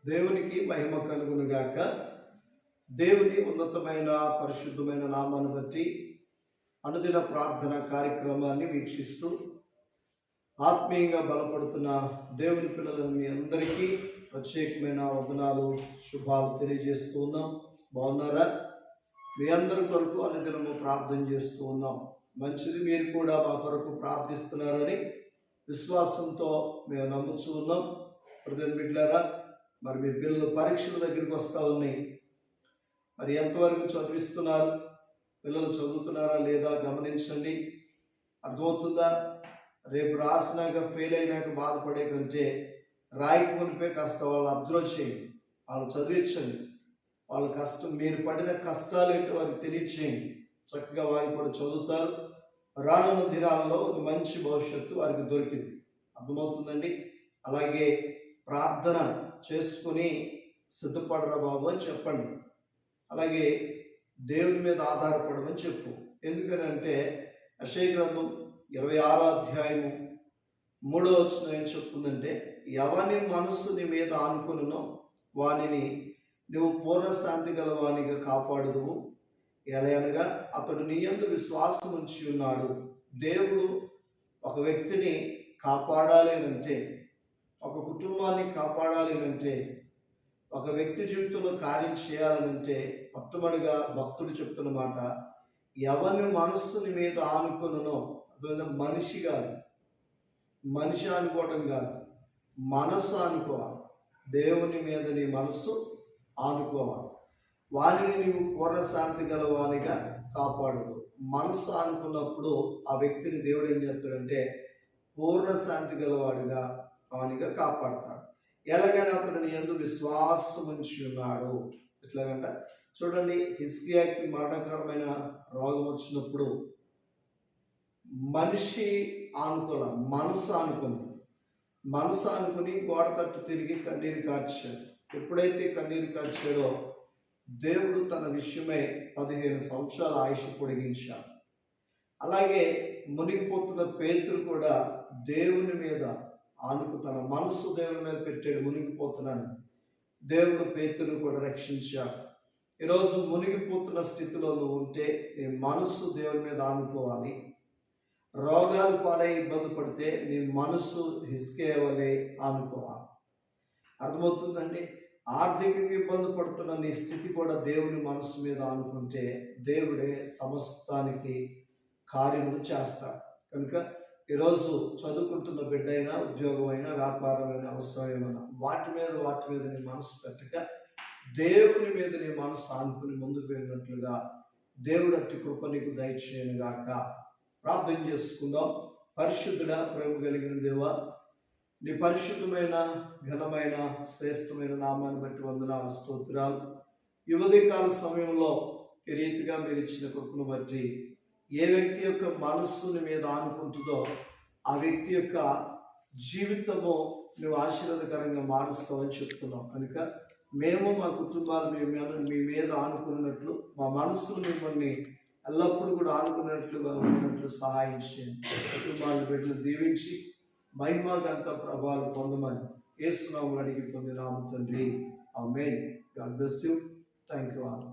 దేవునికి మహిమ కలుగును గాక. దేవుని ఉన్నతమైన పరిశుద్ధమైన నామాన్ని బట్టి అనుదిన ప్రార్థన కార్యక్రమాన్ని వీక్షిస్తూ ఆత్మీయంగా బలపడుతున్న దేవుని పిల్లలను మీ అందరికీ ప్రత్యేకమైన వందనాలు, శుభాలు తెలియజేస్తూ ఉన్నాం. బాగున్నారా? మీ అందరి కొరకు అనుదినము ప్రార్థన చేస్తూ ఉన్నాం. మంచిది, మీరు కూడా మా కొరకు ప్రార్థిస్తున్నారని విశ్వాసంతో మేము నమ్ముతూ ఉన్నాం. ప్రజలు బిడ్డలారా, మరి మీ పిల్లలు పరీక్షల దగ్గరికి వస్తూ ఉన్నాయి. మరి ఎంతవరకు చదివిస్తున్నారు? పిల్లలు చదువుతున్నారా లేదా గమనించండి. అర్థమవుతుందా? రేపు రాసినాక ఫెయిల్ అయినాక బాధపడే కంటే రాయికి మునిపే కాస్త వాళ్ళని అబ్జర్వ్ చేయండి, వాళ్ళు చదివించండి. వాళ్ళ కష్టం, మీరు పడిన కష్టాలు ఏంటో వారికి తెలియచేయండి. చక్కగా వారు కూడా చదువుతారు. రానున్న దినాల్లో ఒక మంచి భవిష్యత్తు వారికి దొరికింది. అర్థమవుతుందండి. అలాగే ప్రార్థన చేసుకుని సిద్ధపడరా బాబు అని చెప్పండి. అలాగే దేవుని మీద ఆధారపడమని చెప్పు. ఎందుకనంటే యెషయా గ్రంథం 26వ అధ్యాయము 3వ వచనం ఏం చెప్తుందంటే, ఎవని మనస్సు నీ మీద ఆనుకొనునో వానిని నువ్వు పూర్ణశాంతి గల వానిగా కాపాడుదువు. ఎలాగనగా అతడు నీ యందు విశ్వాసం ఉంచి ఉన్నాడు. దేవుడు ఒక వ్యక్తిని కాపాడాలి అంటే, ఒక కుటుంబాన్ని కాపాడాలి అంటే, ఒక వ్యక్తి జీవితంలో కార్యం చేయాలనంటే మొట్టమొదటిగా భక్తుడు చెప్తున్న మాట, ఎవరి మనస్సుని మీద ఆనుకొనునో, అదే మనిషి కాదు, మనిషి అనుకోవడం కాదు, మనస్సు అనుకోవాలి. దేవుని మీద నీ మనస్సు ఆనుకోవాలి. వారిని నీవు పూర్ణశాంతి గలవానిగా కాపాడదు. మనస్సు అనుకున్నప్పుడు ఆ వ్యక్తిని దేవుడు ఏం చేస్తాడంటే పూర్ణశాంతి గలవాడిగా వానిగా కాపాడతాడు. ఎలాగైనా అతడు నీ యందు విశ్వాసం ఉంచి ఉన్నాడు. ఎట్లాగంట చూడండి, హిజ్కియాకి మరణకరమైన రోగం వచ్చినప్పుడు మనిషి ఆనుకోల, మనసు అనుకుని గోడ తట్టు తిరిగి కన్నీరు కార్చాడు. ఎప్పుడైతే కన్నీరు కార్చాడో దేవుడు తన విషయమై 15 సంవత్సరాల ఆయుష్ పొడిగించాడు. అలాగే మునిగిపోతున్న పేతురు కూడా దేవుని మీద తన మనసు దేవుని మీద పెట్టాడు. మునిగిపోతున్నాను, దేవుడు పేతురు కూడా రక్షించాడు. ఈరోజు మునిగిపోతున్న స్థితిలో నువ్వు ఉంటే నీ మనసు దేవుని మీద ఆనుకోవాలి. రోగాలు పాలై ఇబ్బంది పడితే నీ మనసు హిజ్కియా వలె ఆనుకోవాలి. అర్థమవుతుందండి. ఆర్థికంగా ఇబ్బంది పడుతున్న నీ స్థితి కూడా దేవుని మనసు మీద ఆనుకుంటే దేవుడే సమస్తానికి కార్యములు చేస్తాడు. కనుక ఈరోజు చదువుకుంటున్న బిడ్డ అయినా, ఉద్యోగమైనా, వ్యాపారమైన, అవసరమైనా వాటి మీద నీ మనసు పెట్టక దేవుని మీద నీ మనసు ఆనుకుని ముందుకు వెళ్ళినట్లుగా దేవుడు అట్టి కృప నీకు దయచేయను గాక. ప్రార్థన చేసుకుందాం. పరిశుద్ధుడా, ప్రేమ కలిగిన దేవా, నీ పరిశుద్ధమైన, ఘనమైన, శ్రేష్టమైన నామాన్ని బట్టి వందనాలు, స్తోత్రాలు. ఈ ఉదయకాల సమయంలో ఈ రీతిగా మీరు ఇచ్చిన కృపను బట్టి ఏ వ్యక్తి యొక్క మనస్సుని మీద ఆనుకుంటుందో ఆ వ్యక్తి యొక్క జీవితము నువ్వు ఆశీర్వాదకరంగా మారుస్తావని చెప్తున్నావు. కనుక మేము మా కుటుంబాలు మీ మీద ఆనుకున్నట్లు, మా మనస్సును మిమ్మల్ని ఎల్లప్పుడూ కూడా ఆనుకున్నట్లుగా ఉన్నట్లు సహాయం చేయండి. కుటుంబాలను బిడ్డలు దీవించి మహిమ ఘనత ప్రభావాలు పొందమని యేసు నామములో అడిగి పొందినాము తండ్రి. Amen. God bless you. Thank you all.